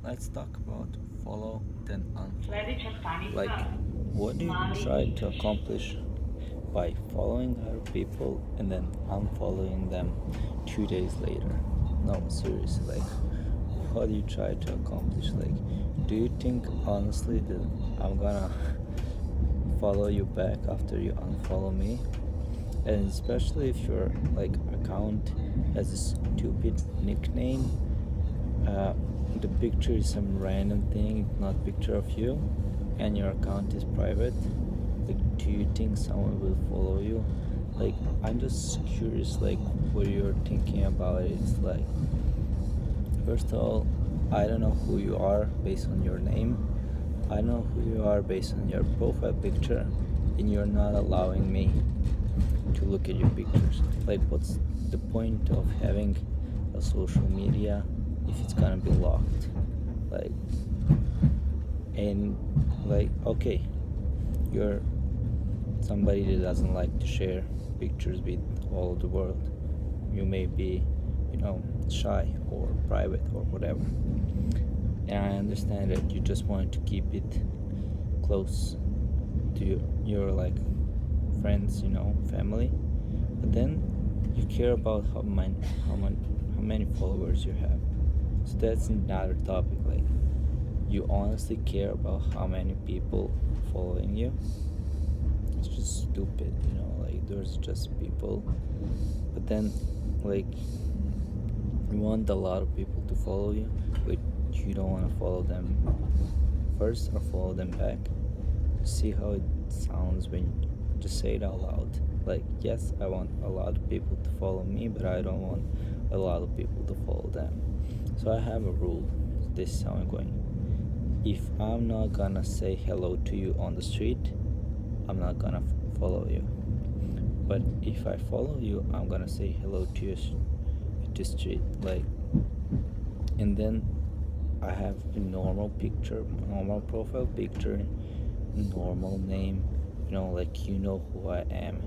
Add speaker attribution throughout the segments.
Speaker 1: let's talk about follow then unfollow. Like, what do you try to accomplish by following other people and then unfollowing them 2 days later? No, seriously, like, what do you try to accomplish? Like, do you think honestly that I'm gonna follow you back after you unfollow me? And especially if your like account has a stupid nickname, uh, the picture is some random thing, not picture of you, and your account is private. Like, do you think someone will follow you? Like, I'm just curious, like, what you're thinking about it. It's like, first of all, I don't know who you are based on your name. I know who you are based on your profile picture, and you're not allowing me to look at your pictures. Like, what's the point of having a social media if it's gonna be locked? Like, and like, okay, you're somebody that doesn't like to share pictures with all of the world. You may be, shy or private or whatever. And I understand that you just want to keep it close to your like friends, family. But then you care about how many followers you have. So that's another topic. Like, you honestly care about how many people following you? It's just stupid, like, there's just people. But then, like, you want a lot of people to follow you, but you don't want to follow them first or follow them back. See how it sounds when you just say it out loud. Like, yes, I want a lot of people to follow me, but I don't want a lot of people to follow them. So I have a rule. This is how I'm going. If I'm not gonna say hello to you on the street, I'm not gonna follow you. But if I follow you, I'm gonna say hello to you at the street. Like, and then I have a normal picture, normal profile picture, normal name, like, who I am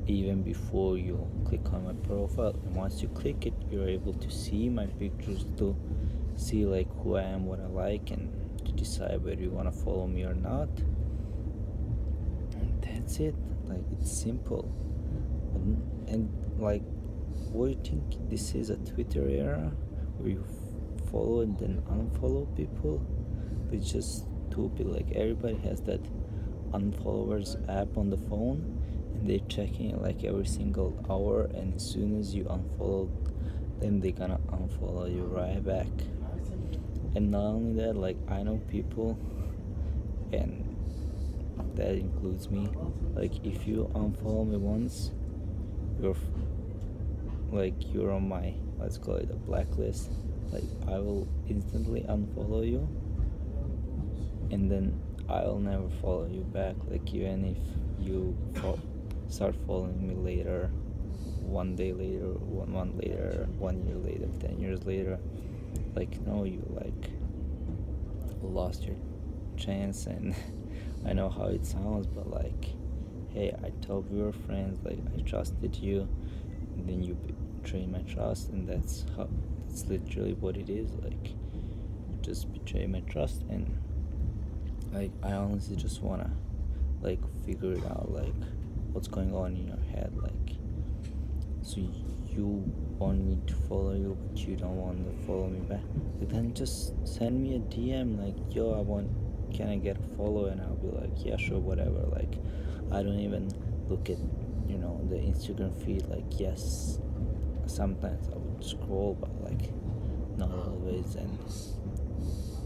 Speaker 1: even before you click on my profile. And once you click it, you're able to see my pictures, to see like who I am, what I like, and to decide whether you want to follow me or not. And that's it. Like, it's simple. And like, what do you think, this is a Twitter era where you follow and then unfollow people? It's just stupid. Like, everybody has that unfollowers app on the phone, and they're checking it like every single hour, and as soon as you unfollow them, they're gonna unfollow you right back. And not only that, like, I know people, and that includes me, like, if you unfollow me once, you're on my, let's call it a blacklist. Like, I will instantly unfollow you, and then I'll never follow you back. Like, even if you start following me later, 1 day later, 1 month later, 1 year later, 10 years later, like, no, you like lost your chance. And I know how it sounds, but like, hey, I thought we were friends, like, I trusted you, and then you betrayed my trust, and that's literally what it is. Like, you just betray my trust. And like, I honestly just wanna like figure it out, like, what's going on in your head. Like, so you want me to follow you, but you don't want to follow me back. Like, then just send me a DM, like, yo, can I get a follow? And I'll be like, yeah, sure, whatever. Like, I don't even look at the Instagram feed. Like, yes, sometimes I would scroll, but like, not always. And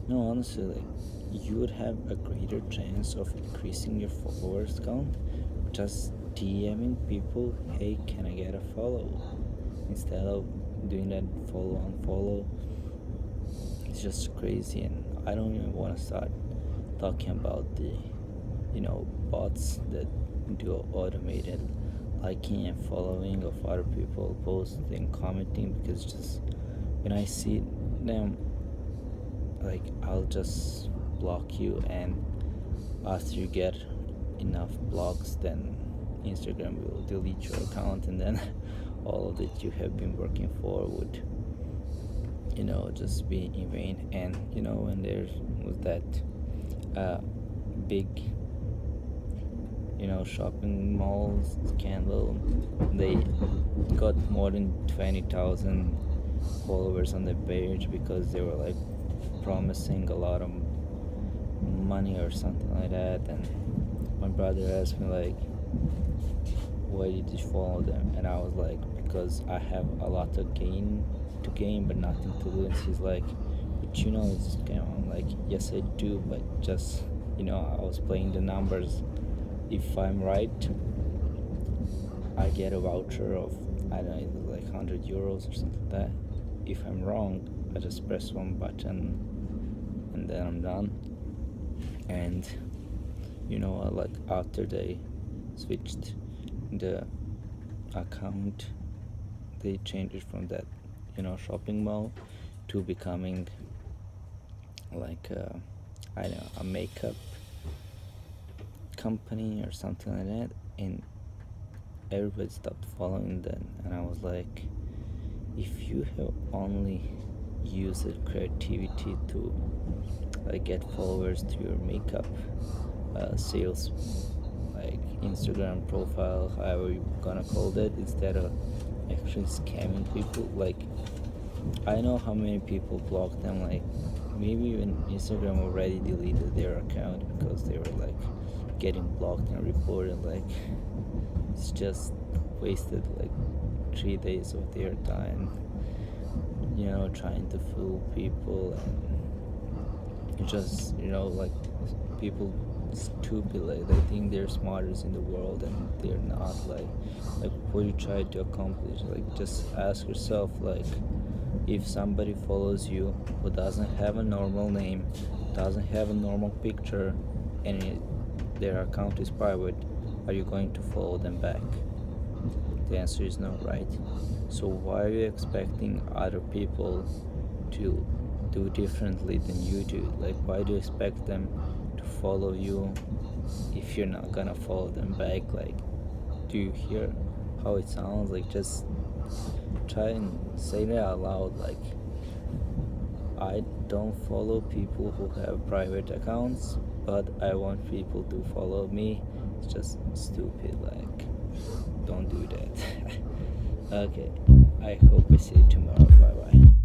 Speaker 1: no, honestly, like, you would have a greater chance of increasing your followers count just DMing people, hey, can I get a follow? Instead of doing that follow unfollow. It's just crazy. And I don't even want to start talking about the bots that do automated liking and following of other people posts and commenting, because just when I see them, like, I'll just block you, and after you get enough blocks, then Instagram will delete your account, and then all that you have been working for would just be in vain. And when there was that big shopping mall scandal, they got more than 20,000 followers on the page because they were like promising a lot of money or something like that. And my brother asked me like, why did you follow them? And I was like, because I have a lot to gain but nothing to lose. He's like, but it's a scam. I'm like, yes I do, but just I was playing the numbers. If I'm right, I get a voucher of, I don't know, like 100 euros or something like that. If I'm wrong, I just press one button and then I'm done. And like after they switched the account, they changed it from that shopping mall to becoming like a makeup company or something like that, and everybody stopped following them. And I was like, if you have only used creativity to like get followers to your makeup sales, like Instagram profile, however you're gonna call that, instead of actually scamming people. Like, I know how many people blocked them, like maybe even Instagram already deleted their account because they were like getting blocked and reported. Like, it's just wasted like 3 days of their time trying to fool people. And just like people stupid, like they think they're smartest in the world and they're not. Like what you try to accomplish, like just ask yourself, like, if somebody follows you who doesn't have a normal name, doesn't have a normal picture, and their account is private, are you going to follow them back? The answer is no, right? So why are you expecting other people to do differently than you do? Like, why do you expect them to follow you if you're not gonna follow them back? Like, do you hear how it sounds? Like, just try and say that out loud. Like, I don't follow people who have private accounts, but I want people to follow me. It's just stupid. Like, don't do that. Okay, I hope I see you tomorrow. Bye bye.